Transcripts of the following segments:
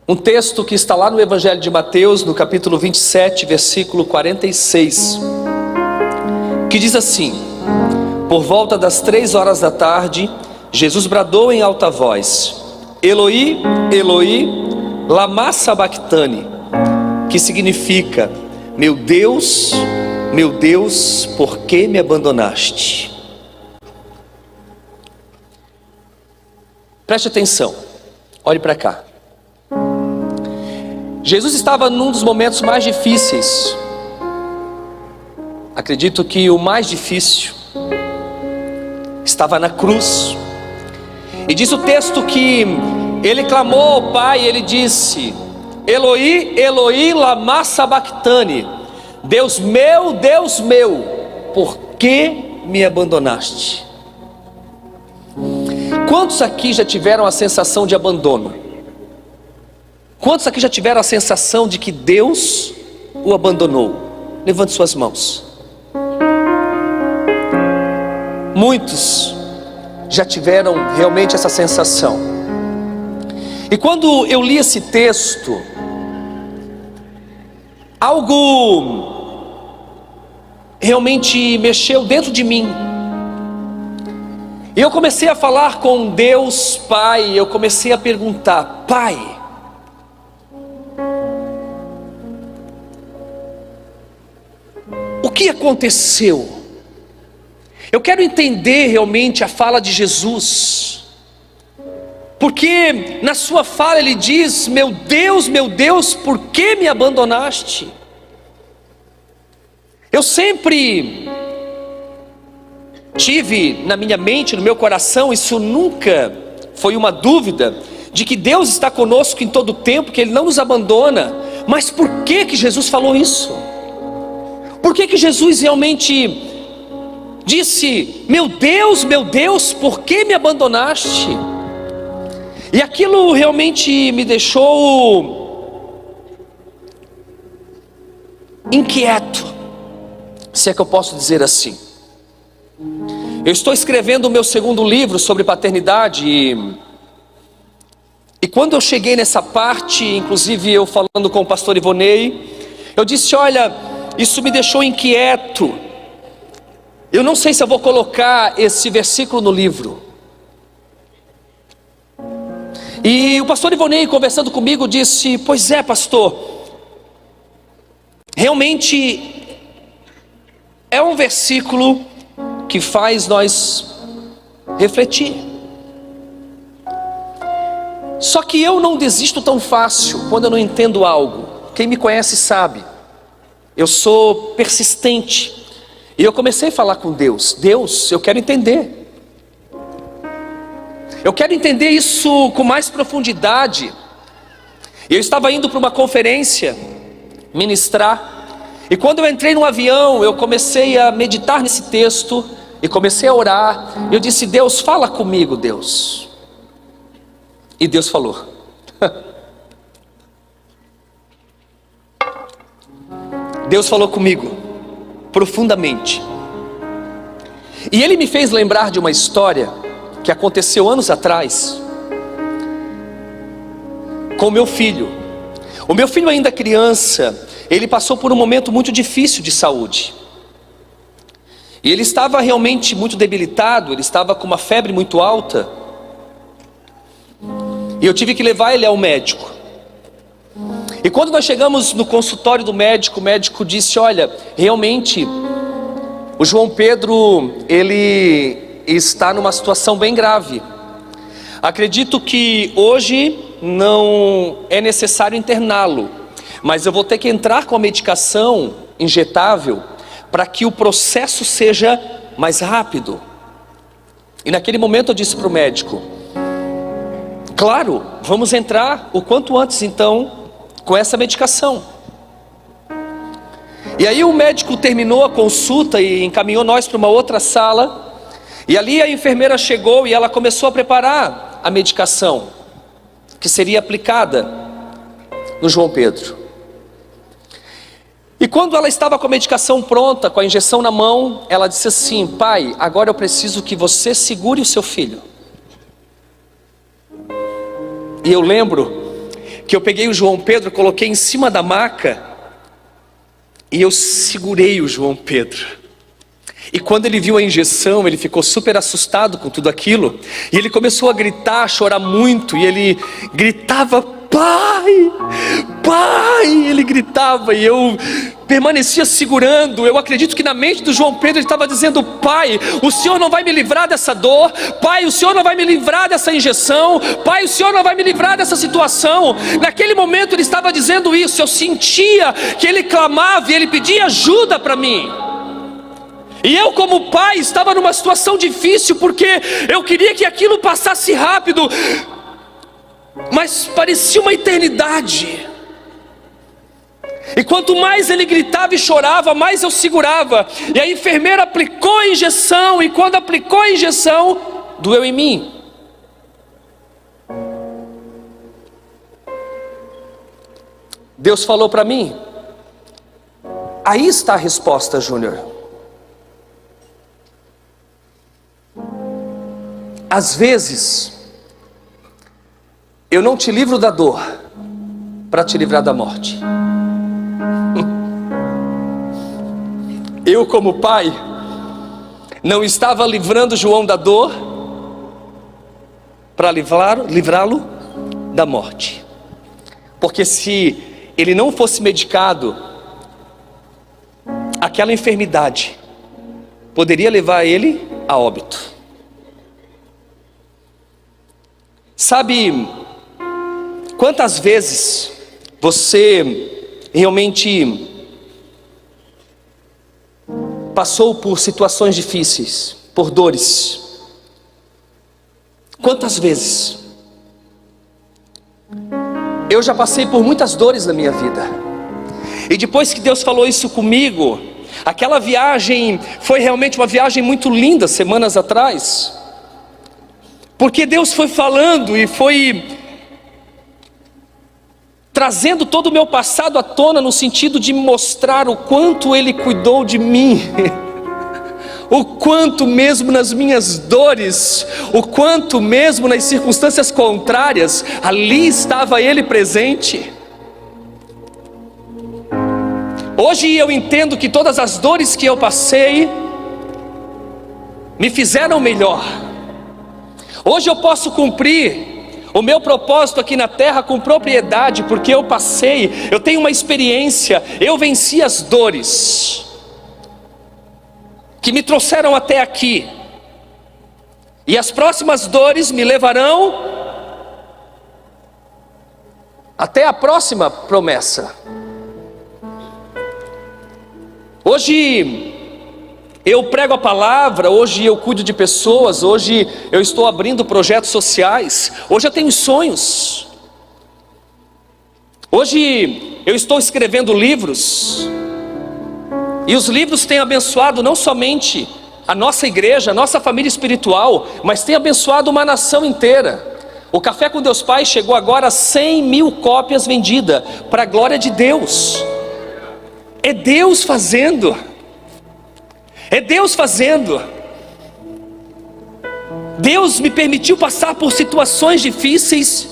Um texto que está lá no Evangelho de Mateus, no capítulo 27, versículo 46, que diz assim: por volta das 3 horas da tarde, Jesus bradou em alta voz: Eloi, Eloi, lama sabachthani, que significa: meu Deus, por que me abandonaste? Preste atenção, olhe para cá. Jesus estava num dos momentos mais difíceis. Acredito que o mais difícil estava na cruz. E diz o texto que ele clamou ao Pai, ele disse: Eloi, Eloi, lama sabachthani, Deus meu, por que me abandonaste? Quantos aqui já tiveram a sensação de abandono? Quantos aqui já tiveram a sensação de que Deus o abandonou? Levante suas mãos. Muitos já tiveram realmente essa sensação. E quando eu li esse texto, algo realmente mexeu dentro de mim. E eu comecei a falar com Deus Pai, eu comecei a perguntar: Pai, o que aconteceu? Eu quero entender realmente a fala de Jesus, porque na sua fala ele diz: meu Deus, por que me abandonaste? Eu sempre tive na minha mente, no meu coração, isso nunca foi uma dúvida, de que Deus está conosco em todo o tempo, que Ele não nos abandona. Mas por que Jesus falou isso? Por que Jesus realmente disse: meu Deus, por que me abandonaste? E aquilo realmente me deixou inquieto, se é que eu posso dizer assim. Eu estou escrevendo o meu segundo livro sobre paternidade e quando eu cheguei nessa parte, inclusive eu falando com o pastor Ivonei, eu disse: olha, isso me deixou inquieto. Eu não sei se eu vou colocar esse versículo no livro. E o pastor Ivonei, conversando comigo, disse: pois é, pastor, realmente é um versículo que faz nós refletir. Só que eu não desisto tão fácil quando eu não entendo algo. Quem me conhece sabe, eu sou persistente. E eu comecei a falar com Deus: Deus, eu quero entender. Eu quero entender isso com mais profundidade. Eu estava indo para uma conferência ministrar, e quando eu entrei no avião, eu comecei a meditar nesse texto e comecei a orar. Eu disse: Deus, fala comigo, Deus. E Deus falou. Deus falou comigo profundamente. E Ele me fez lembrar de uma história que aconteceu anos atrás com o meu filho. O meu filho, ainda criança, ele passou por um momento muito difícil de saúde. E ele estava realmente muito debilitado, ele estava com uma febre muito alta. E eu tive que levar ele ao médico. E quando nós chegamos no consultório do médico, o médico disse: olha, realmente o João Pedro, ele está numa situação bem grave. Acredito que hoje não é necessário interná-lo, mas eu vou ter que entrar com a medicação injetável para que o processo seja mais rápido. E naquele momento eu disse para o médico: claro, vamos entrar o quanto antes então com essa medicação. E aí o médico terminou a consulta e encaminhou nós para uma outra sala. E ali a enfermeira chegou e ela começou a preparar a medicação que seria aplicada no João Pedro. E quando ela estava com a medicação pronta, com a injeção na mão, ela disse assim: pai, agora eu preciso que você segure o seu filho. E eu lembro que eu peguei o João Pedro, coloquei em cima da maca e eu segurei o João Pedro. E quando ele viu a injeção, ele ficou super assustado com tudo aquilo. E ele começou a gritar, a chorar muito. E ele gritava, pai, pai. Ele gritava e eu permanecia segurando. Eu acredito que na mente do João Pedro ele estava dizendo, pai, o Senhor não vai me livrar dessa dor. Pai, o Senhor não vai me livrar dessa injeção. Pai, o Senhor não vai me livrar dessa situação. Naquele momento ele estava dizendo isso. Eu sentia que ele clamava e ele pedia ajuda para mim. E eu como pai estava numa situação difícil, porque eu queria que aquilo passasse rápido, mas parecia uma eternidade. E quanto mais ele gritava e chorava, mais eu segurava. E a enfermeira aplicou a injeção, e quando aplicou a injeção, doeu em mim. Deus falou para mim, aí está a resposta, Júnior. Às vezes, eu não te livro da dor para te livrar da morte. Eu como pai, não estava livrando João da dor para livrá-lo da morte. Porque se ele não fosse medicado, aquela enfermidade poderia levar ele a óbito. Sabe quantas vezes você realmente passou por situações difíceis, por dores? Quantas vezes? Eu já passei por muitas dores na minha vida. E depois que Deus falou isso comigo, aquela viagem foi realmente uma viagem muito linda, semanas atrás. Porque Deus foi falando e foi trazendo todo o meu passado à tona, no sentido de mostrar o quanto Ele cuidou de mim. O quanto mesmo nas minhas dores, o quanto mesmo nas circunstâncias contrárias, ali estava Ele presente. Hoje eu entendo que todas as dores que eu passei me fizeram melhor. Hoje eu posso cumprir o meu propósito aqui na terra com propriedade, porque eu passei, eu tenho uma experiência, eu venci as dores que me trouxeram até aqui, e as próximas dores me levarão até a próxima promessa. Hoje eu prego a palavra, hoje eu cuido de pessoas, hoje eu estou abrindo projetos sociais, hoje eu tenho sonhos, hoje eu estou escrevendo livros, e os livros têm abençoado não somente a nossa igreja, a nossa família espiritual, mas tem abençoado uma nação inteira. O Café com Deus Pai chegou agora a 100.000 cópias vendidas, para a glória de Deus. É Deus fazendo. É Deus fazendo. Deus me permitiu passar por situações difíceis,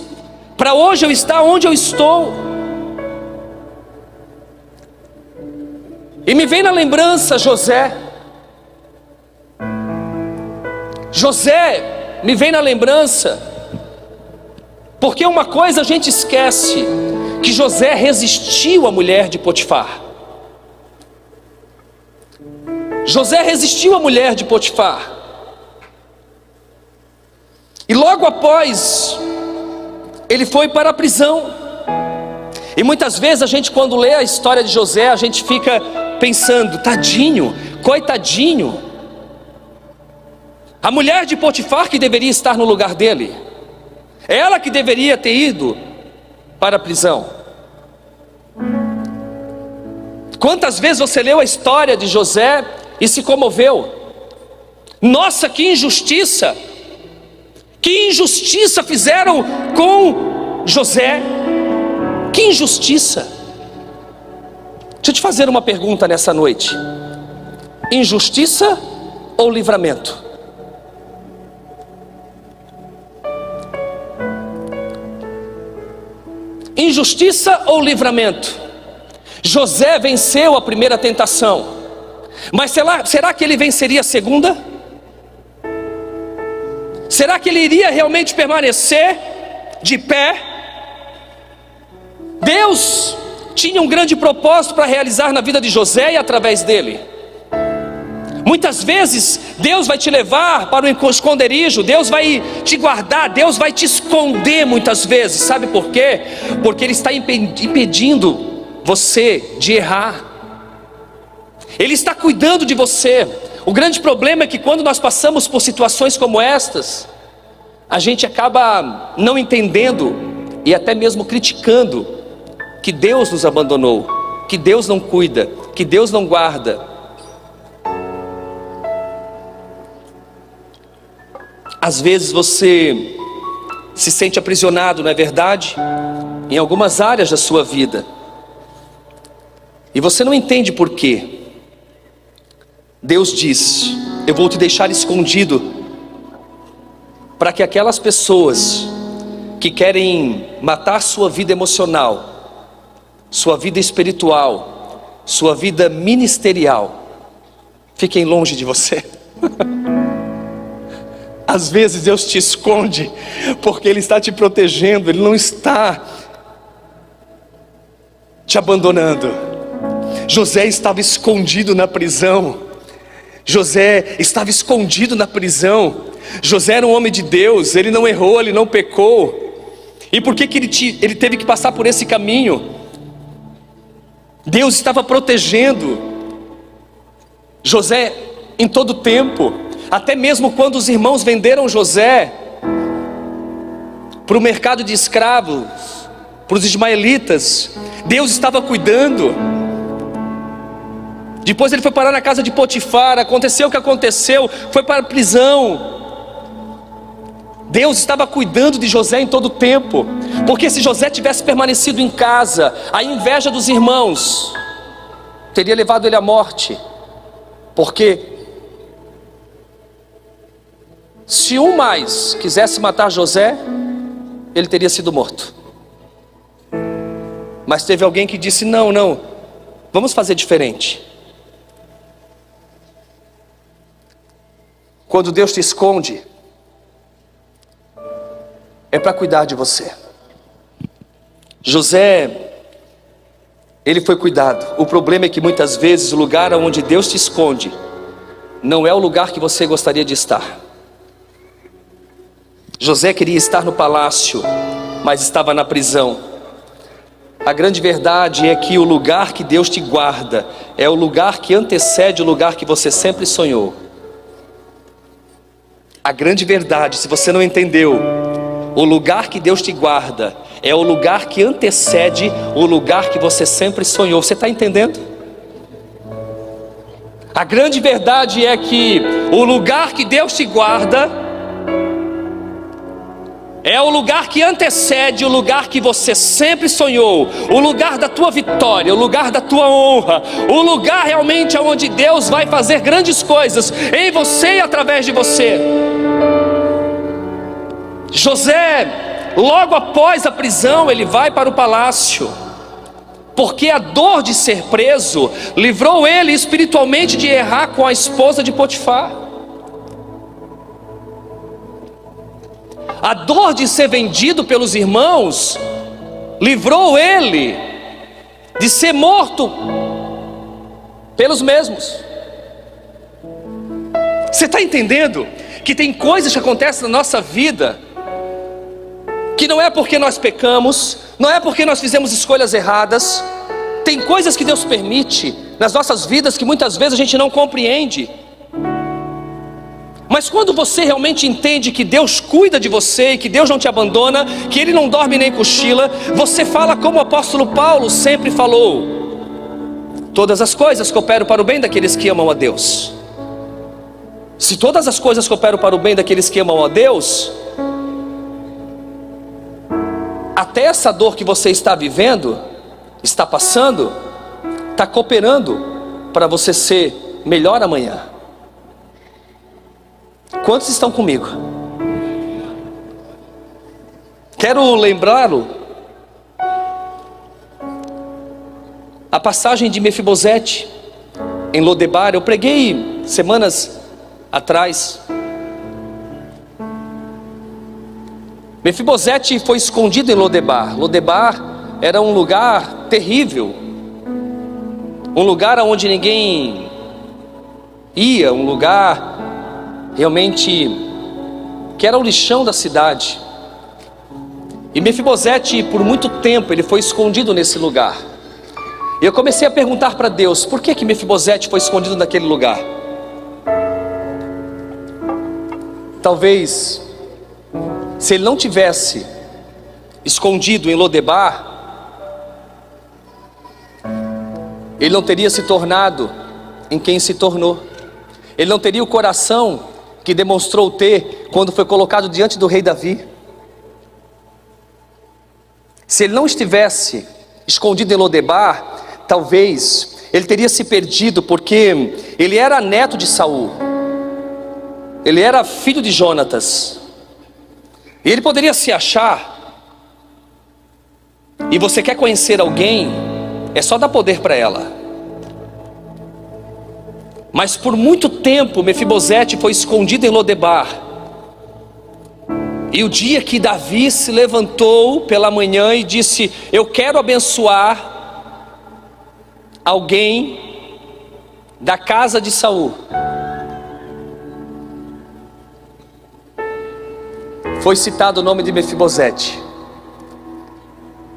para hoje eu estar onde eu estou. E me vem na lembrança José. José me vem na lembrança, porque uma coisa a gente esquece, que José resistiu à mulher de Potifar. José resistiu à mulher de Potifar. E logo após, ele foi para a prisão. E muitas vezes a gente, quando lê a história de José, a gente fica pensando, tadinho, coitadinho. A mulher de Potifar que deveria estar no lugar dele, ela que deveria ter ido para a prisão. Quantas vezes você leu a história de José e se comoveu? Nossa, que injustiça! Que injustiça fizeram com José! Que injustiça! Deixa eu te fazer uma pergunta nessa noite: injustiça ou livramento? Injustiça ou livramento? José venceu a primeira tentação, mas será que ele venceria a segunda? Será que ele iria realmente permanecer de pé? Deus tinha um grande propósito para realizar na vida de José e através dele. Muitas vezes Deus vai te levar para um esconderijo, Deus vai te guardar, Deus vai te esconder muitas vezes. Sabe por quê? Porque Ele está impedindo você de errar. Ele está cuidando de você. O grande problema é que quando nós passamos por situações como estas, a gente acaba não entendendo e até mesmo criticando que Deus nos abandonou, que Deus não cuida, que Deus não guarda. Às vezes você se sente aprisionado, não é verdade? Em algumas áreas da sua vida. E você não entende por quê. Deus diz: eu vou te deixar escondido, para que aquelas pessoas que querem matar sua vida emocional, sua vida espiritual, sua vida ministerial, fiquem longe de você. Às vezes Deus te esconde, porque Ele está te protegendo, Ele não está te abandonando. José estava escondido na prisão. José estava escondido na prisão. José era um homem de Deus, ele não errou, ele não pecou. E por que ele teve que passar por esse caminho? Deus estava protegendo José em todo tempo. Até mesmo quando os irmãos venderam José para o mercado de escravos, para os ismaelitas, Deus estava cuidando. Depois ele foi parar na casa de Potifar, aconteceu o que aconteceu, foi para a prisão. Deus estava cuidando de José em todo o tempo, porque se José tivesse permanecido em casa, a inveja dos irmãos teria levado ele à morte. Porque se um mais quisesse matar José, ele teria sido morto. Mas teve alguém que disse: não, vamos fazer diferente. Quando Deus te esconde, é para cuidar de você. José, ele foi cuidado. O problema é que muitas vezes o lugar onde Deus te esconde não é o lugar que você gostaria de estar. José queria estar no palácio, mas estava na prisão. A grande verdade é que o lugar que Deus te guarda é o lugar que antecede o lugar que você sempre sonhou. A grande verdade, se você não entendeu, o lugar que Deus te guarda é o lugar que antecede o lugar que você sempre sonhou. Você está entendendo? A grande verdade é que o lugar que Deus te guarda é o lugar que antecede o lugar que você sempre sonhou, o lugar da tua vitória, o lugar da tua honra, o lugar realmente onde Deus vai fazer grandes coisas em você e através de você. José, logo após a prisão, ele vai para o palácio, porque a dor de ser preso livrou ele espiritualmente de errar com a esposa de Potifar. A dor de ser vendido pelos irmãos livrou ele de ser morto pelos mesmos. Você está entendendo que tem coisas que acontecem na nossa vida que não é porque nós pecamos, não é porque nós fizemos escolhas erradas. Tem coisas que Deus permite nas nossas vidas que muitas vezes a gente não compreende. Mas quando você realmente entende que Deus cuida de você, que Deus não te abandona, que Ele não dorme nem cochila, você fala como o apóstolo Paulo sempre falou: todas as coisas cooperam para o bem daqueles que amam a Deus. Se todas as coisas cooperam para o bem daqueles que amam a Deus, até essa dor que você está vivendo, está passando, está cooperando para você ser melhor amanhã. Quantos estão comigo? Quero lembrá-lo passagem de Mefibosete em Lodebar. Eu preguei semanas atrás. Mefibosete foi escondido em Lodebar. Lodebar era um lugar terrível, um lugar onde ninguém ia, um lugar realmente que era o lixão da cidade. E Mefibosete, por muito tempo, ele foi escondido nesse lugar. E eu comecei a perguntar para Deus, por que Mefibosete foi escondido naquele lugar? Talvez, se ele não tivesse escondido em Lodebar, ele não teria se tornado em quem se tornou. Ele não teria o coração que demonstrou ter quando foi colocado diante do rei Davi. Se ele não estivesse escondido em Lodebar, talvez ele teria se perdido, porque ele era neto de Saul, ele era filho de Jonatas, e ele poderia se achar. E você quer conhecer alguém, é só dar poder para ela. Mas por muito tempo Mefibosete foi escondido em Lodebar. E o dia que Davi se levantou pela manhã e disse: eu quero abençoar alguém da casa de Saul, foi citado o nome de Mefibosete.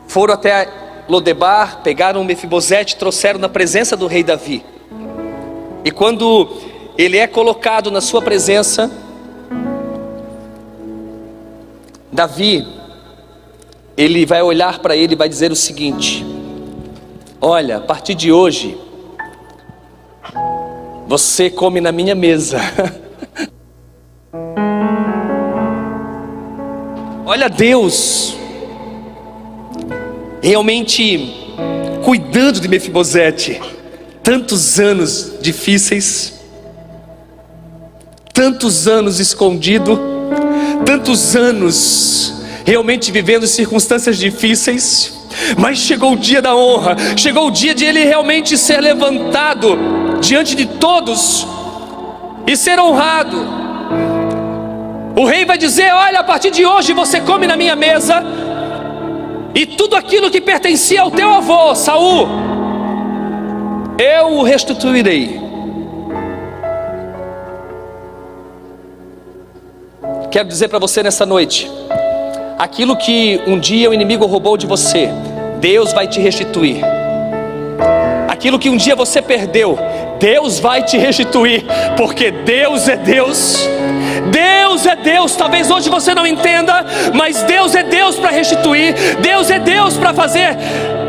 Foram até Lodebar, pegaram Mefibosete, trouxeram na presença do rei Davi. E quando ele é colocado na sua presença, Davi, ele vai olhar para ele e vai dizer o seguinte: olha, a partir de hoje, você come na minha mesa. Olha Deus realmente cuidando de Mefibosete. Tantos anos difíceis, tantos anos escondido, tantos anos realmente vivendo circunstâncias difíceis, mas chegou o dia da honra, chegou o dia de ele realmente ser levantado diante de todos e ser honrado. O rei vai dizer: olha, a partir de hoje você come na minha mesa, e tudo aquilo que pertencia ao teu avô Saul, eu o restituirei. Quero dizer para você nessa noite, aquilo que um dia o inimigo roubou de você, Deus vai te restituir. Aquilo que um dia você perdeu, Deus vai te restituir, porque Deus é Deus. Deus é Deus. Talvez hoje você não entenda, mas Deus é Deus para restituir. Deus é Deus para fazer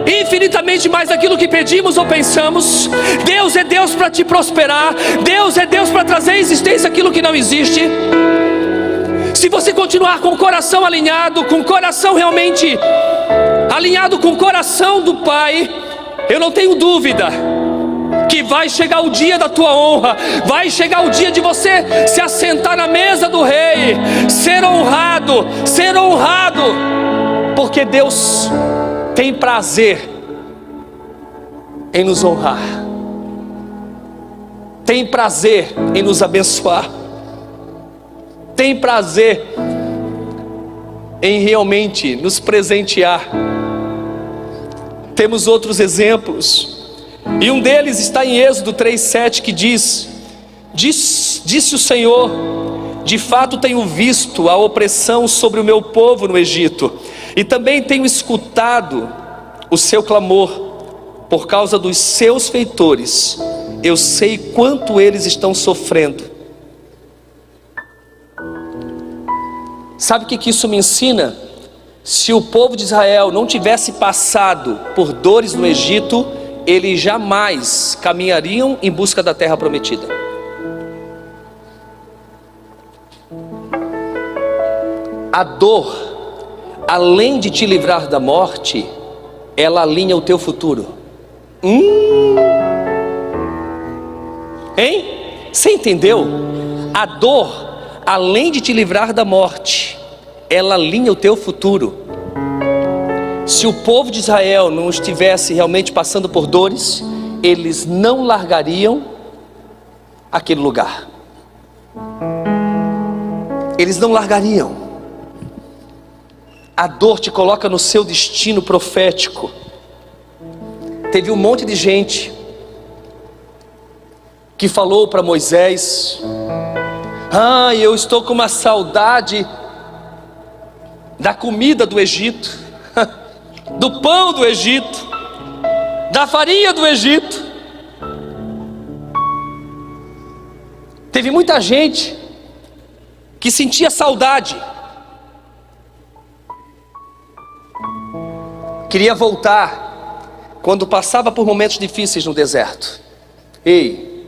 infinitamente mais daquilo que pedimos ou pensamos. Deus é Deus para te prosperar. Deus é Deus para trazer à existência aquilo que não existe. Se você continuar com o coração alinhado, com o coração realmente alinhado com o coração do Pai, eu não tenho dúvida que vai chegar o dia da tua honra, vai chegar o dia de você se assentar na mesa do rei, ser honrado, porque Deus tem prazer em nos honrar, tem prazer em nos abençoar, tem prazer em realmente nos presentear. Temos outros exemplos, e um deles está em Êxodo 3:7, que disse o Senhor: de fato tenho visto a opressão sobre o meu povo no Egito, e também tenho escutado o seu clamor por causa dos seus feitores. Eu sei quanto eles estão sofrendo. Sabe o que isso me ensina? Se o povo de Israel não tivesse passado por dores no Egito, eles jamais caminhariam em busca da terra prometida. A dor, além de te livrar da morte, ela alinha o teu futuro. Hein? Você entendeu? A dor, além de te livrar da morte, ela alinha o teu futuro. se o povo de Israel não estivesse realmente passando por dores, eles não largariam aquele lugar. Eles não largariam. A dor te coloca no seu destino profético. Teve um monte de gente que falou para Moisés: eu estou com uma saudade da comida do Egito, do pão do Egito, da farinha do Egito. Teve muita gente que sentia saudade, queria voltar quando passava por momentos difíceis no deserto. Ei,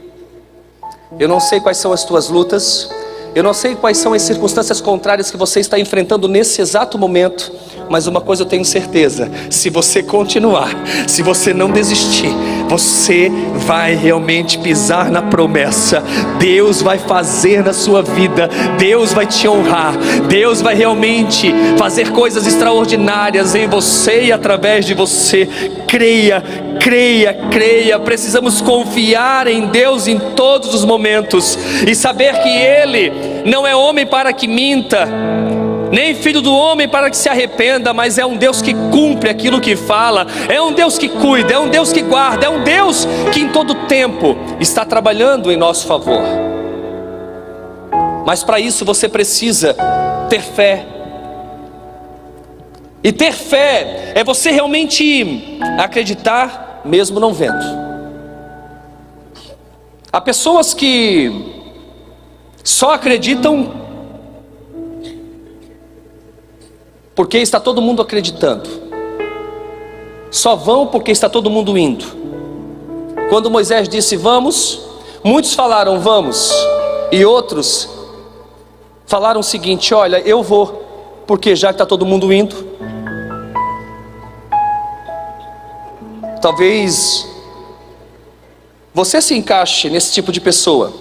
eu não sei quais são as tuas lutas, eu não sei quais são as circunstâncias contrárias que você está enfrentando nesse exato momento, mas uma coisa eu tenho certeza: se você continuar, se você não desistir, você vai realmente pisar na promessa. Deus vai fazer na sua vida, Deus vai te honrar, Deus vai realmente fazer coisas extraordinárias em você e através de você. Creia, creia, creia. Precisamos confiar em Deus em todos os momentos e saber que Ele não é homem para que minta, nem filho do homem para que se arrependa, mas é um Deus que cumpre aquilo que fala, é um Deus que cuida, é um Deus que guarda, é um Deus que em todo tempo está trabalhando em nosso favor. Mas para isso você precisa ter fé. E ter fé é você realmente acreditar mesmo não vendo. Há pessoas que só acreditam porque está todo mundo acreditando, só vão porque está todo mundo indo. Quando Moisés disse vamos, muitos falaram vamos, e outros falaram o seguinte: olha, eu vou, porque já que está todo mundo indo. Talvez você se encaixe nesse tipo de pessoa.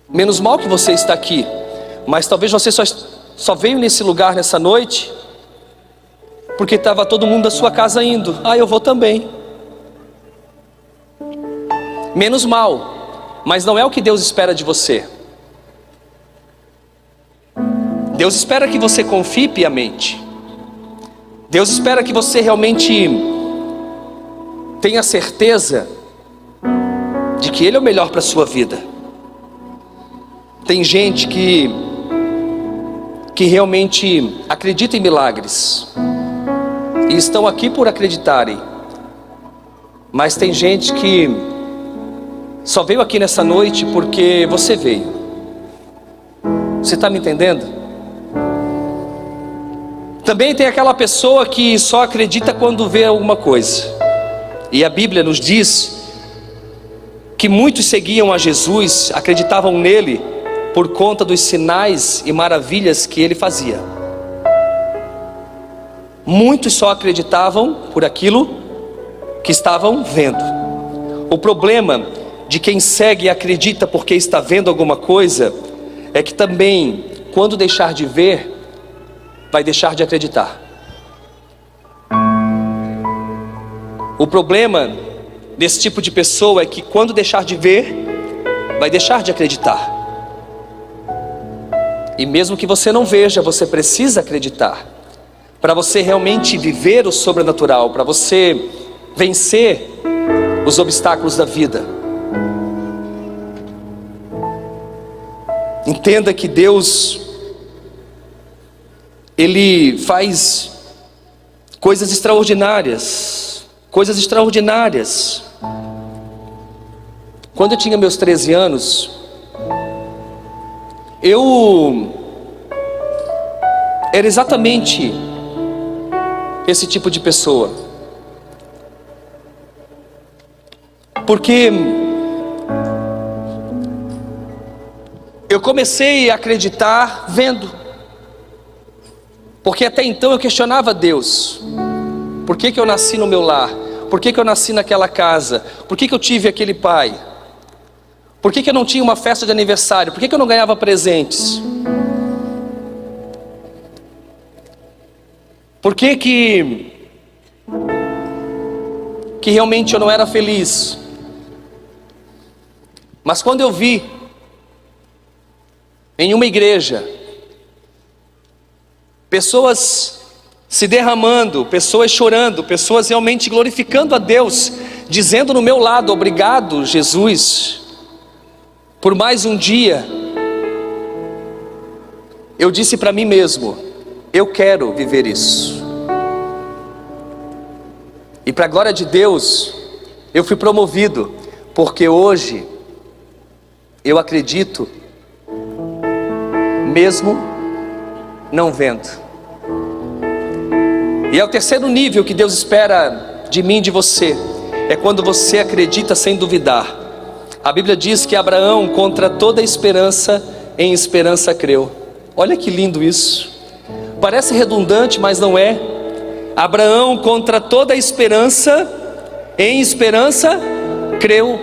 Menos mal que você está aqui, mas talvez você só veio nesse lugar nessa noite porque estava todo mundo da sua casa indo. Eu vou também. Menos mal, mas não é o que Deus espera de você. Deus espera que você confie piamente. Deus espera que você realmente tenha certeza de que Ele é o melhor para a sua vida. Tem gente que realmente acredita em milagres e estão aqui por acreditarem, mas tem gente que só veio aqui nessa noite porque você veio. Você está me entendendo? Também tem aquela pessoa que só acredita quando vê alguma coisa, e a Bíblia nos diz que muitos seguiam a Jesus, acreditavam nele por conta dos sinais e maravilhas que ele fazia. Muitos só acreditavam por aquilo que estavam vendo. O problema de quem segue e acredita porque está vendo alguma coisa é que também, quando deixar de ver, vai deixar de acreditar. O problema desse tipo de pessoa é que quando deixar de ver, vai deixar de acreditar. E mesmo que você não veja, você precisa acreditar, para você realmente viver o sobrenatural, para você vencer os obstáculos da vida. Entenda que Deus, Ele faz coisas extraordinárias, coisas extraordinárias. Quando eu tinha meus 13 anos, eu era exatamente esse tipo de pessoa, porque eu comecei a acreditar vendo, porque até então eu questionava Deus: por que eu nasci no meu lar? Por que eu nasci naquela casa? Por que eu tive aquele pai? Por que eu não tinha uma festa de aniversário? Por que eu não ganhava presentes? Por que realmente eu não era feliz? Mas quando eu vi em uma igreja pessoas se derramando, pessoas chorando, pessoas realmente glorificando a Deus, dizendo no meu lado: obrigado, Jesus, por mais um dia. Eu disse para mim mesmo: eu quero viver isso. E para a glória de Deus, eu fui promovido, porque hoje eu acredito, mesmo não vendo. E é o terceiro nível que Deus espera de mim e de você, é quando você acredita sem duvidar. A Bíblia diz que Abraão, contra toda esperança, em esperança creu. Olha que lindo isso. Parece redundante, mas não é. Abraão, contra toda esperança, em esperança creu.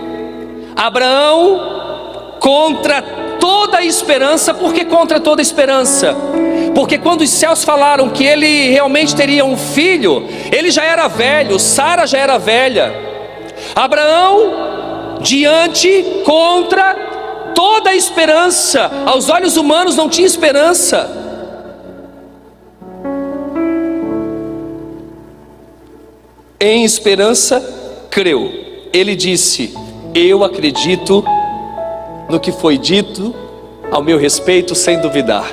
Abraão, contra toda esperança. Por que contra toda esperança? Porque quando os céus falaram que ele realmente teria um filho, ele já era velho, Sara já era velha. Abraão, contra toda esperança, aos olhos humanos não tinha esperança. Em esperança creu. Ele disse: eu acredito no que foi dito ao meu respeito sem duvidar.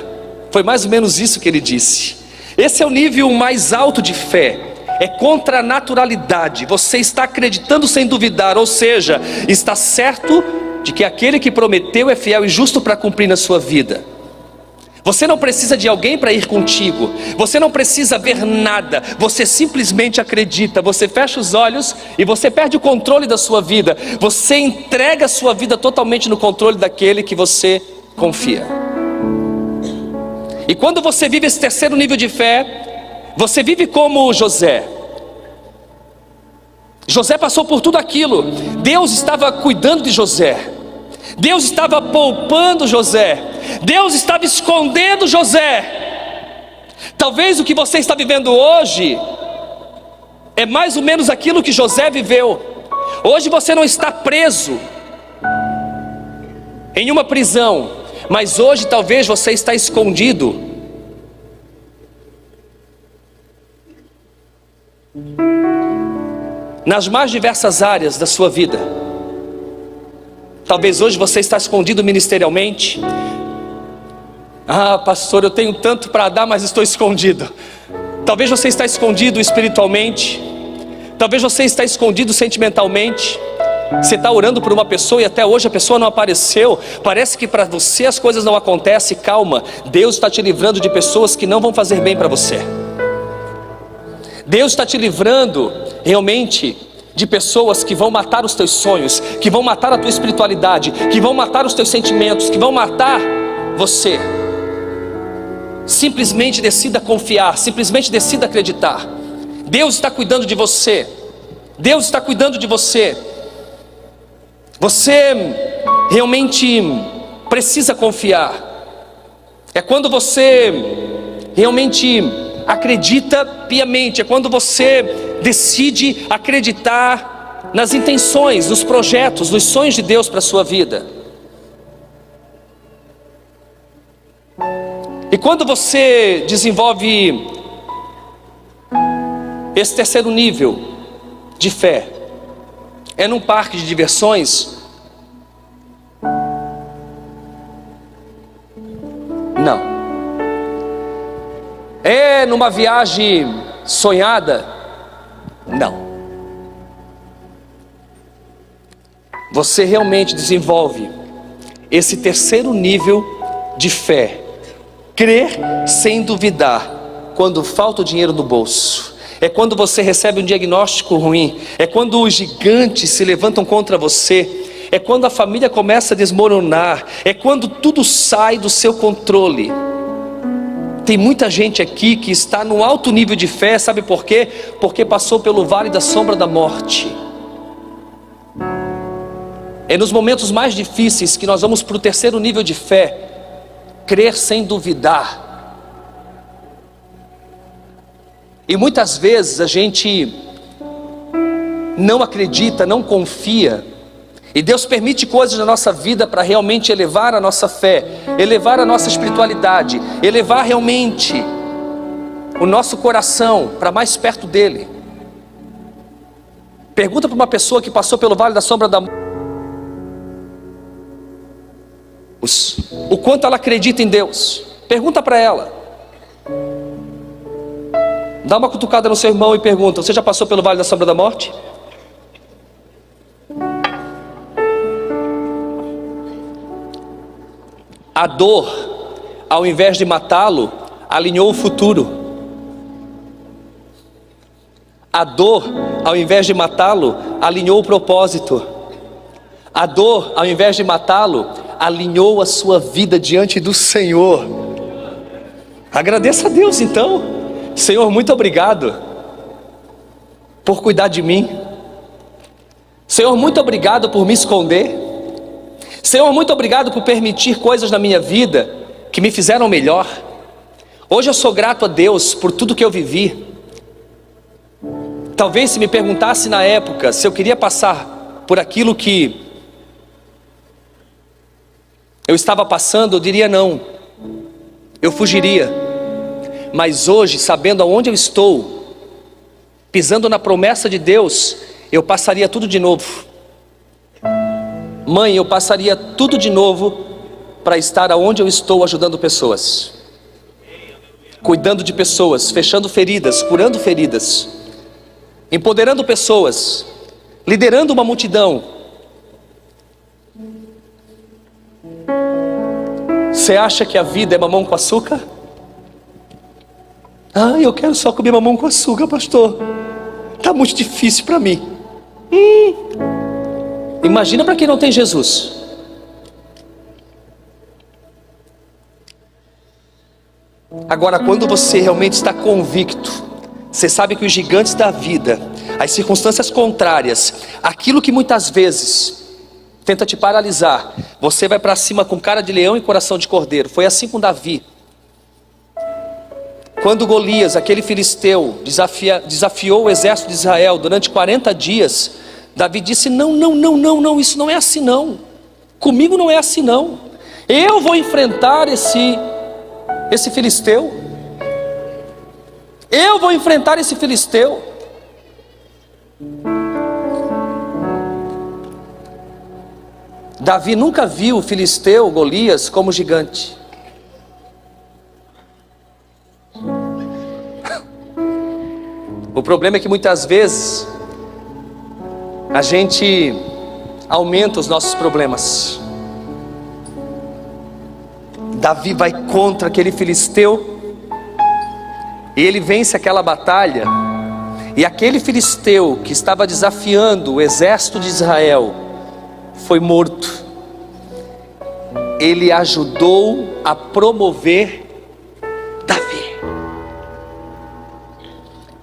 Foi mais ou menos isso que ele disse. Esse é o nível mais alto de fé. É contra a naturalidade. Você está acreditando sem duvidar, ou seja, está certo de que aquele que prometeu é fiel e justo para cumprir na sua vida. Você não precisa de alguém para ir contigo, você não precisa ver nada, você simplesmente acredita. Você fecha os olhos e você perde o controle da sua vida. Você entrega a sua vida totalmente no controle daquele que você confia. E quando você vive esse terceiro nível de fé, você vive como José. José passou por tudo aquilo. Deus estava cuidando de José, Deus estava poupando José, Deus estava escondendo José. Talvez o que você está vivendo hoje é mais ou menos aquilo que José viveu. Hoje você não está preso em uma prisão, mas hoje talvez você está escondido nas mais diversas áreas da sua vida. Talvez hoje você está escondido ministerialmente. Ah, pastor, eu tenho tanto para dar, mas estou escondido. Talvez você está escondido espiritualmente. Talvez você está escondido sentimentalmente. Você está orando por uma pessoa e até hoje a pessoa não apareceu. Parece que para você as coisas não acontecem. Calma, Deus está te livrando de pessoas que não vão fazer bem para você. Deus está te livrando realmente de pessoas que vão matar os teus sonhos, que vão matar a tua espiritualidade, que vão matar os teus sentimentos, que vão matar você. Simplesmente decida confiar, simplesmente decida acreditar. Deus está cuidando de você. Deus está cuidando de você. Você realmente precisa confiar. É quando você realmente acredita piamente, é quando você decide acreditar nas intenções, nos projetos, nos sonhos de Deus para a sua vida. E quando você desenvolve esse terceiro nível de fé, é num parque de diversões? Não. É numa viagem sonhada? Não. Você realmente desenvolve esse terceiro nível de fé, crer sem duvidar, quando falta o dinheiro no bolso. É quando você recebe um diagnóstico ruim. É quando os gigantes se levantam contra você. É quando a família começa a desmoronar. É quando tudo sai do seu controle. Tem muita gente aqui que está num alto nível de fé, sabe por quê? Porque passou pelo vale da sombra da morte. É nos momentos mais difíceis que nós vamos para o terceiro nível de fé, crer sem duvidar. E muitas vezes a gente não acredita, não confia, e Deus permite coisas na nossa vida para realmente elevar a nossa fé, elevar a nossa espiritualidade, elevar realmente o nosso coração para mais perto dele. Pergunta para uma pessoa que passou pelo vale da sombra da morte o quanto ela acredita em Deus. Pergunta para ela. Dá uma cutucada no seu irmão e pergunta: você já passou pelo vale da sombra da morte? A dor, ao invés de matá-lo, alinhou o futuro. A dor, ao invés de matá-lo, alinhou o propósito. A dor, ao invés de matá-lo, alinhou a sua vida diante do Senhor. Agradeça a Deus então. Senhor, muito obrigado por cuidar de mim. Senhor, muito obrigado por me esconder. Senhor, muito obrigado por permitir coisas na minha vida que me fizeram melhor. Hoje eu sou grato a Deus por tudo que eu vivi. Talvez se me perguntasse na época se eu queria passar por aquilo que eu estava passando, eu diria não. Eu fugiria. Mas hoje, sabendo aonde eu estou, pisando na promessa de Deus, eu passaria tudo de novo. Mãe, eu passaria tudo de novo para estar aonde eu estou, ajudando pessoas, cuidando de pessoas, fechando feridas, curando feridas, empoderando pessoas, liderando uma multidão. Você acha que a vida é mamão com açúcar? Ah, eu quero só comer mamão com açúcar, pastor. Está muito difícil para mim. Imagina para quem não tem Jesus. Agora, quando você realmente está convicto, você sabe que os gigantes da vida, as circunstâncias contrárias, aquilo que muitas vezes tenta te paralisar, você vai para cima com cara de leão e coração de cordeiro. Foi assim com Davi. Quando Golias, aquele filisteu, desafiou o exército de Israel durante 40 dias, Davi disse: não, isso não é assim não. Comigo não é assim não. Eu vou enfrentar esse filisteu. Eu vou enfrentar esse filisteu. Davi nunca viu o filisteu, Golias, como gigante. O problema é que muitas vezes a gente aumenta os nossos problemas. Davi vai contra aquele filisteu e ele vence aquela batalha. E aquele filisteu que estava desafiando o exército de Israel foi morto. Ele ajudou a promover Davi.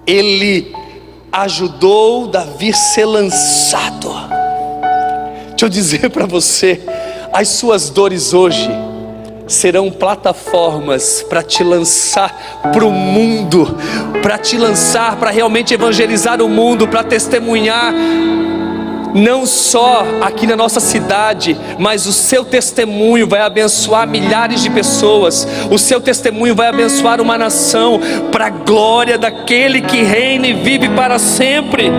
Ele ajudou Davi a ser lançado. Deixa eu dizer para você, as suas dores hoje serão plataformas para te lançar para o mundo, para te lançar para realmente evangelizar o mundo, para testemunhar, não só aqui na nossa cidade, mas o seu testemunho vai abençoar milhares de pessoas. O seu testemunho vai abençoar uma nação, para a glória daquele que reina e vive para sempre.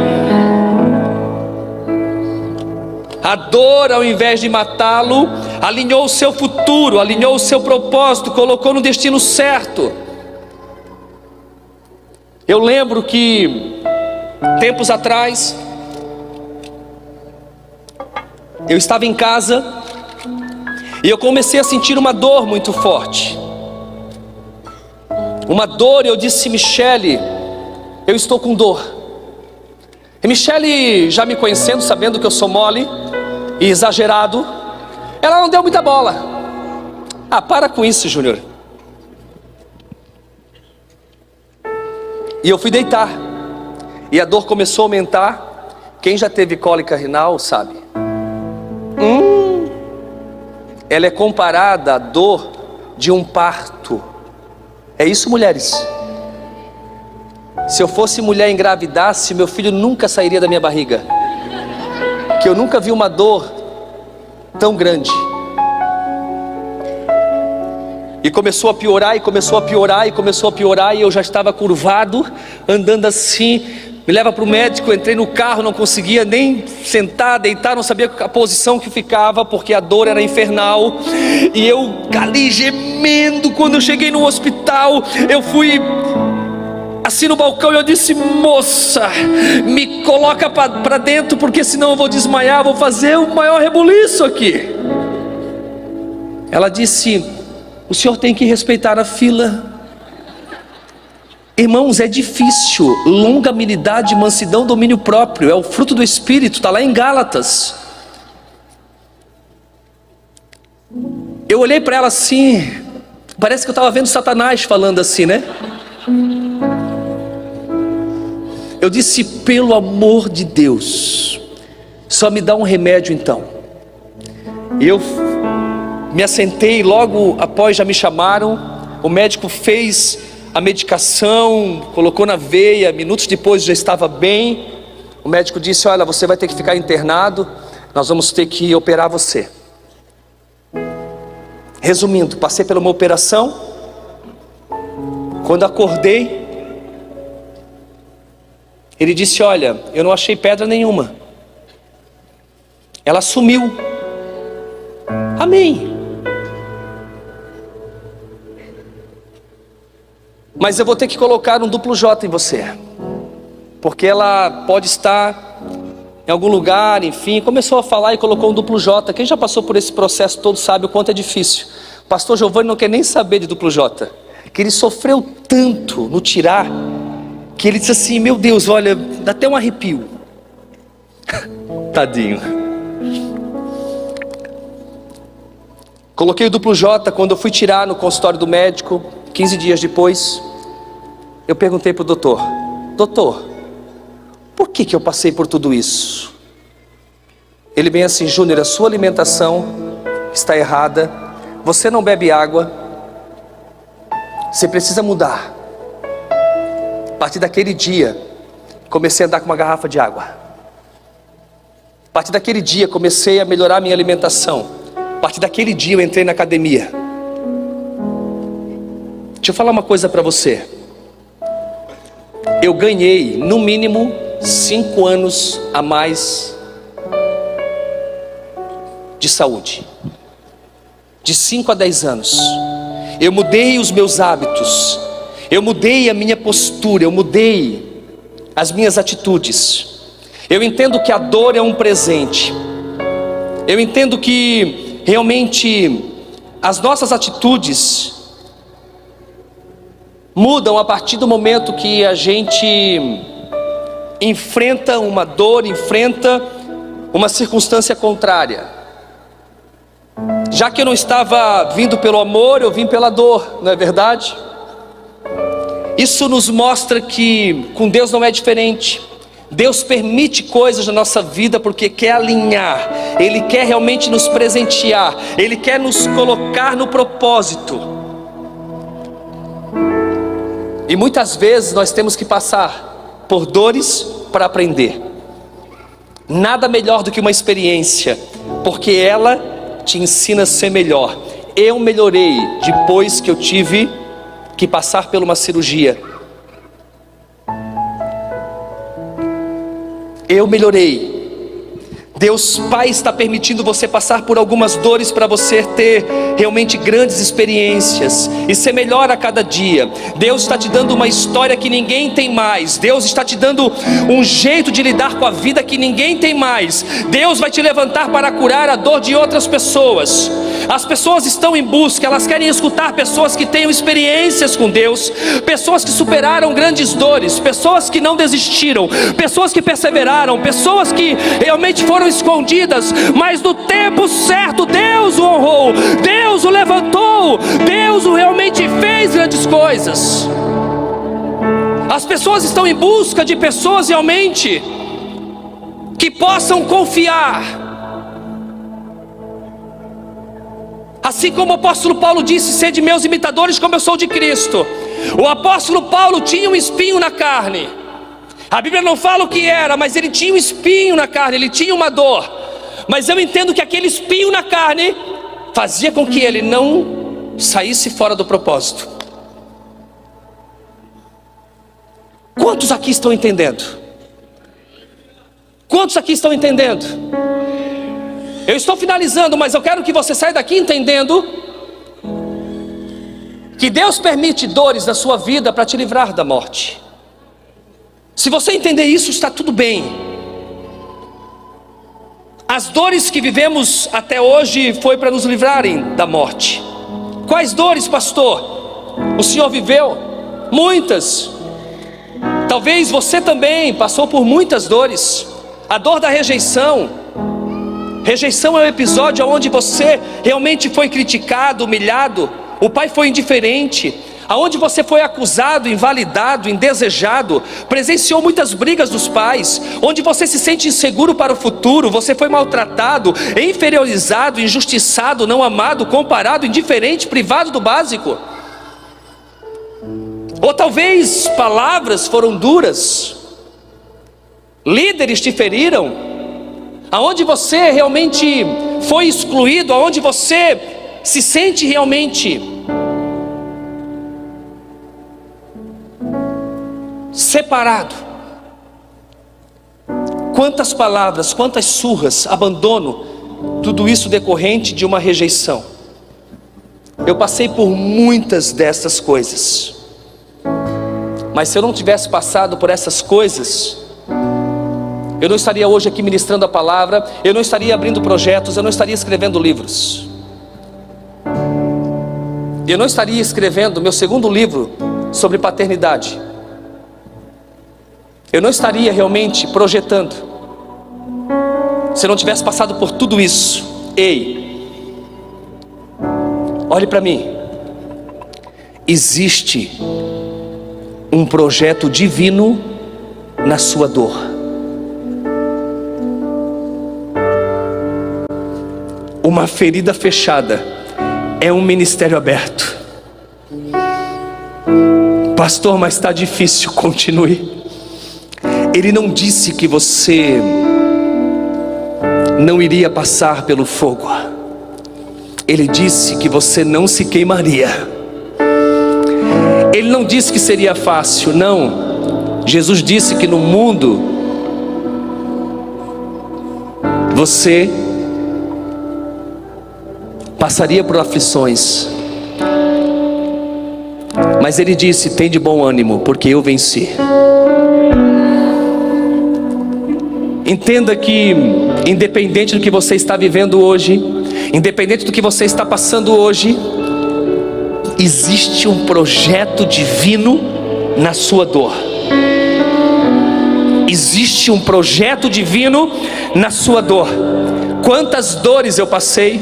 A dor, ao invés de matá-lo, alinhou o seu futuro, alinhou o seu propósito, colocou no destino certo. Eu lembro que tempos atrás eu estava em casa e eu comecei a sentir uma dor muito forte. Uma dor, eu disse: Michele, eu estou com dor. E Michele, já me conhecendo, sabendo que eu sou mole e exagerado, ela não deu muita bola. Ah, para com isso, Júnior. E eu fui deitar e a dor começou a aumentar. Quem já teve cólica renal sabe. Ela é comparada à dor de um parto. É isso, mulheres? se eu fosse mulher e engravidasse, meu filho nunca sairia da minha barriga, que eu nunca vi uma dor tão grande. E começou a piorar, e começou a piorar, e começou a piorar, e eu já estava curvado, andando assim. Me leva para o médico, entrei no carro, não conseguia nem sentar, deitar, não sabia a posição que ficava, porque a dor era infernal. E eu ali gemendo. Quando eu cheguei no hospital, eu fui assim no balcão e eu disse: moça, me coloca para dentro, porque senão eu vou desmaiar, vou fazer o maior rebuliço aqui. Ela disse: o senhor tem que respeitar a fila. Irmãos, é difícil. Longanimidade, mansidão, domínio próprio, é o fruto do Espírito, está lá em Gálatas. Eu olhei para ela assim, parece que eu estava vendo Satanás falando assim, né? Eu disse: pelo amor de Deus, só me dá um remédio então. E eu me assentei, logo após já me chamaram. O médico fez a medicação, colocou na veia, minutos depois já estava bem. O médico disse: olha, você vai ter que ficar internado, nós vamos ter que operar você. Resumindo, passei por uma operação. Quando acordei, ele disse: olha, eu não achei pedra nenhuma, ela sumiu. Amém. Mas eu vou ter que colocar um duplo J em você, porque ela pode estar em algum lugar, enfim. Começou a falar e colocou um duplo J. Quem já passou por esse processo todo sabe o quanto é difícil. O pastor Giovanni não quer nem saber de duplo J, que ele sofreu tanto no tirar, que ele disse assim: meu Deus, olha, dá até um arrepio. Tadinho. Coloquei o duplo J. Quando eu fui tirar no consultório do médico, 15 dias depois, eu perguntei para o doutor: doutor, por que eu passei por tudo isso? Ele bem assim: Júnior, a sua alimentação está errada, você não bebe água, você precisa mudar. A partir daquele dia, comecei a andar com uma garrafa de água. A partir daquele dia, comecei a melhorar a minha alimentação. A partir daquele dia, eu entrei na academia. Deixa eu falar uma coisa para você. Eu ganhei, no mínimo, 5 anos a mais de saúde. De 5 a 10 anos. Eu mudei os meus hábitos. Eu mudei a minha postura. Eu mudei as minhas atitudes. Eu entendo que a dor é um presente. Eu entendo que realmente as nossas atitudes mudam a partir do momento que a gente enfrenta uma dor, enfrenta uma circunstância contrária. Já que eu não estava vindo pelo amor, eu vim pela dor, não é verdade? Isso nos mostra que com Deus não é diferente. Deus permite coisas na nossa vida porque quer alinhar. Ele quer realmente nos presentear. Ele quer nos colocar no propósito. E muitas vezes nós temos que passar por dores para aprender. Nada melhor do que uma experiência, porque ela te ensina a ser melhor. Eu melhorei depois que eu tive que passar por uma cirurgia. Eu melhorei. Deus Pai está permitindo você passar por algumas dores para você ter realmente grandes experiências e ser melhor a cada dia. Deus está te dando uma história que ninguém tem mais. Deus está te dando um jeito de lidar com a vida que ninguém tem mais. Deus vai te levantar para curar a dor de outras pessoas. As pessoas estão em busca, elas querem escutar pessoas que tenham experiências com Deus, pessoas que superaram grandes dores, pessoas que não desistiram, pessoas que perseveraram, pessoas que realmente foram escondidas, mas no tempo certo Deus o honrou, Deus o levantou, Deus o realmente fez grandes coisas. As pessoas estão em busca de pessoas realmente que possam confiar. Assim como o apóstolo Paulo disse: sede meus imitadores como eu sou de Cristo. O apóstolo Paulo tinha um espinho na carne. A Bíblia não fala o que era, mas ele tinha um espinho na carne, ele tinha uma dor. Mas eu entendo que aquele espinho na carne fazia com que ele não saísse fora do propósito. Quantos aqui estão entendendo? Quantos aqui estão entendendo? Eu estou finalizando, mas eu quero que você saia daqui entendendo que Deus permite dores na sua vida para te livrar da morte. Se você entender isso, está tudo bem. As dores que vivemos até hoje foi para nos livrarem da morte. Quais dores, pastor? O senhor viveu? Muitas. Talvez você também passou por muitas dores. A dor da rejeição. Rejeição é um episódio onde você realmente foi criticado, humilhado. O pai foi indiferente. Aonde você foi acusado, invalidado, indesejado, presenciou muitas brigas dos pais, onde você se sente inseguro para o futuro, você foi maltratado, inferiorizado, injustiçado, não amado, comparado, indiferente, privado do básico. Ou talvez palavras foram duras, líderes te feriram, aonde você realmente foi excluído, aonde você se sente realmente separado. Quantas palavras, quantas surras, abandono, tudo isso decorrente de uma rejeição. Eu passei por muitas dessas coisas, mas se eu não tivesse passado por essas coisas, eu não estaria hoje aqui ministrando a palavra, eu não estaria abrindo projetos, eu não estaria escrevendo livros, eu não estaria escrevendo meu segundo livro sobre paternidade. Eu não estaria realmente projetando se eu não tivesse passado por tudo isso. Ei, olhe para mim. Existe um projeto divino na sua dor. Uma ferida fechada é um ministério aberto. Pastor, mas está difícil. Continue. Ele não disse que você não iria passar pelo fogo. Ele disse que você não se queimaria. Ele não disse que seria fácil, não. Jesus disse que no mundo você passaria por aflições. Mas ele disse: tem de bom ânimo, porque eu venci. Entenda que, independente do que você está vivendo hoje, independente do que você está passando hoje, existe um projeto divino na sua dor. Existe um projeto divino na sua dor. Quantas dores eu passei,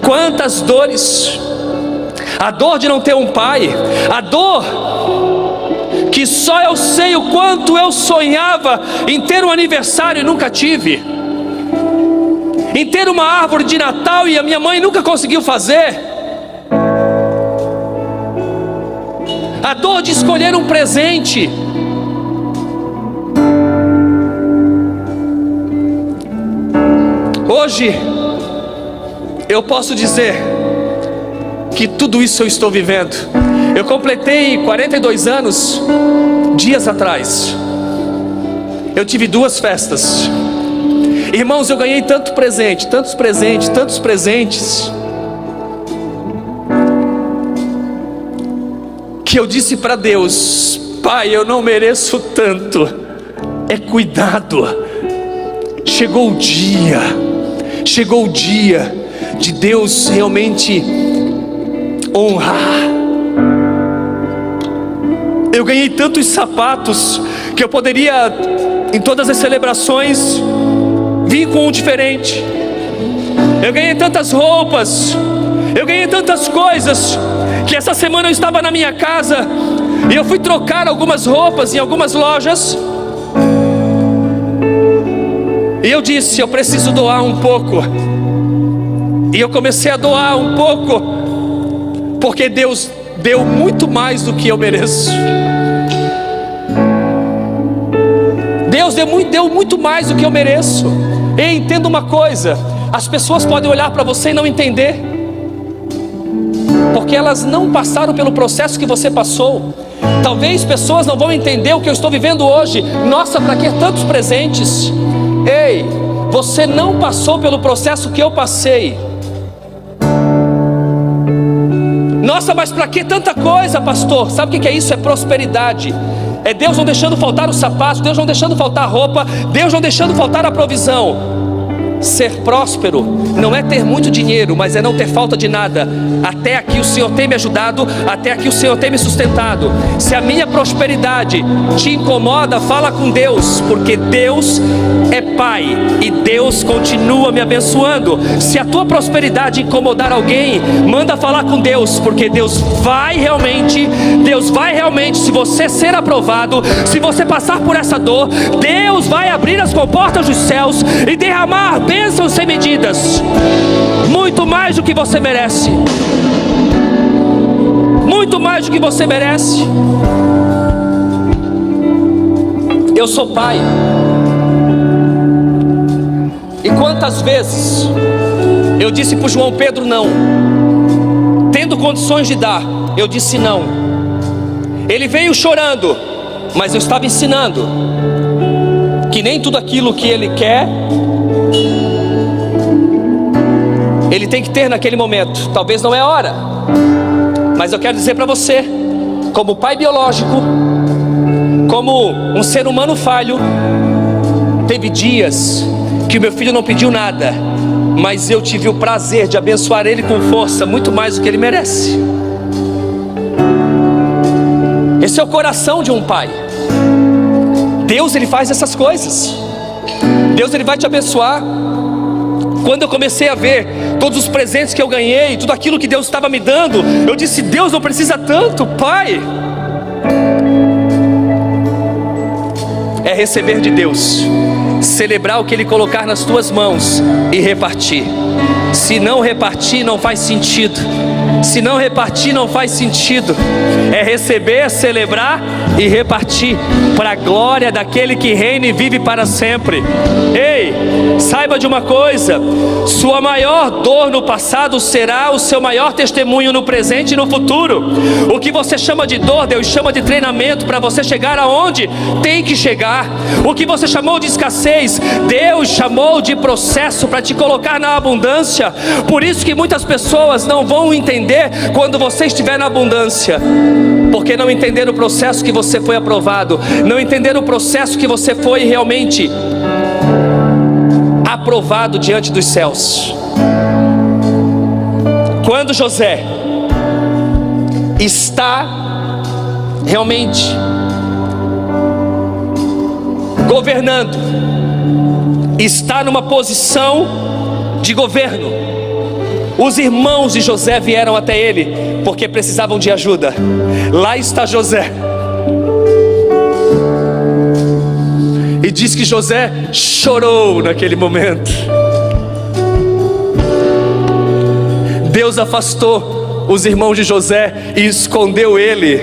quantas dores. A dor de não ter um pai, a dor que só eu sei o quanto eu sonhava em ter um aniversário e nunca tive, em ter uma árvore de Natal e a minha mãe nunca conseguiu fazer, a dor de escolher um presente, hoje eu posso dizer que tudo isso eu estou vivendo. Eu completei 42 anos dias atrás. Eu tive 2 festas. Irmãos, eu ganhei tanto presente, tantos presentes, tantos presentes, que eu disse para Deus: Pai, eu não mereço tanto. É cuidado. Chegou o dia de Deus realmente honrar. Eu ganhei tantos sapatos que eu poderia, em todas as celebrações, vir com um diferente. Eu ganhei tantas roupas, eu ganhei tantas coisas, que essa semana eu estava na minha casa e eu fui trocar algumas roupas em algumas lojas, e eu disse: eu preciso doar um pouco. E eu comecei a doar um pouco, porque Deus deu muito mais do que eu mereço. Deus deu muito mais do que eu mereço. E entenda uma coisa: as pessoas podem olhar para você e não entender, porque elas não passaram pelo processo que você passou. Talvez pessoas não vão entender o que eu estou vivendo hoje. Nossa, para que tantos presentes? Ei, você não passou pelo processo que eu passei. Nossa, mas para que tanta coisa, pastor? Sabe o que é isso? É prosperidade. É Deus não deixando faltar o sapato, Deus não deixando faltar a roupa, Deus não deixando faltar a provisão. Ser próspero não é ter muito dinheiro, mas é não ter falta de nada. Até aqui o Senhor tem me ajudado, até aqui o Senhor tem me sustentado. Se a minha prosperidade te incomoda, fala com Deus, porque Deus é Pai e Deus continua me abençoando. Se a tua prosperidade incomodar alguém, manda falar com Deus, porque Deus vai realmente, se você ser aprovado, se você passar por essa dor, Deus vai abrir as comportas dos céus e derramar bênçãos sem medidas, muito mais do que você merece, muito mais do que você merece. Eu sou pai, e quantas vezes eu disse para o João Pedro não, tendo condições de dar, eu disse não. Ele veio chorando, mas eu estava ensinando que nem tudo aquilo que ele quer ele tem que ter naquele momento. Talvez não é a hora, mas eu quero dizer para você, como pai biológico, como um ser humano falho, teve dias que o meu filho não pediu nada, mas eu tive o prazer de abençoar ele com força, muito mais do que ele merece. Esse é o coração de um pai. Deus, ele faz essas coisas. Deus, ele vai te abençoar. Quando eu comecei a ver todos os presentes que eu ganhei, tudo aquilo que Deus estava me dando, eu disse: Deus não precisa tanto, Pai. É receber de Deus, celebrar o que Ele colocar nas tuas mãos e repartir. Se não repartir, não faz sentido. Se não repartir, não faz sentido. É receber, celebrar e repartir, para a glória daquele que reina e vive para sempre. Ei, saiba de uma coisa: sua maior dor no passado será o seu maior testemunho no presente e no futuro. O que você chama de dor, Deus chama de treinamento para você chegar aonde tem que chegar. O que você chamou de escassez, Deus chamou de processo para te colocar na abundância. Por isso que muitas pessoas não vão entender quando você estiver na abundância, porque não entenderam o processo que você foi aprovado, não entenderam o processo que você foi realmente aprovado diante dos céus. Quando José está realmente governando, está numa posição de governo, os irmãos de José vieram até ele, porque precisavam de ajuda. Lá está José, e diz que José chorou naquele momento. Deus afastou os irmãos de José e escondeu ele,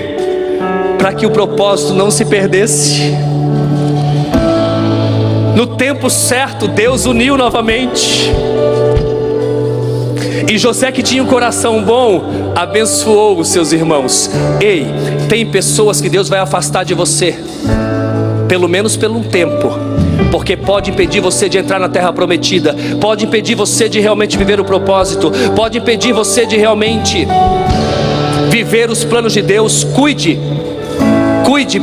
para que o propósito não se perdesse. No tempo certo, Deus uniu novamente. E José, que tinha um coração bom, abençoou os seus irmãos. Ei, tem pessoas que Deus vai afastar de você, pelo menos por um tempo, porque pode impedir você de entrar na terra prometida, pode impedir você de realmente viver o propósito, pode impedir você de realmente viver os planos de Deus. Cuide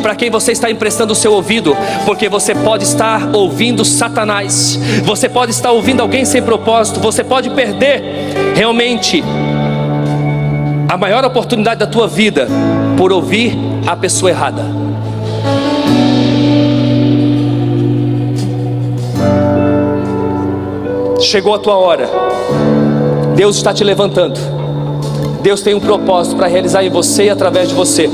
para quem você está emprestando o seu ouvido, porque você pode estar ouvindo Satanás, você pode estar ouvindo alguém sem propósito, você pode perder realmente a maior oportunidade da tua vida por ouvir a pessoa errada. Chegou a tua hora. Deus está te levantando. Deus tem um propósito para realizar em você e através de você.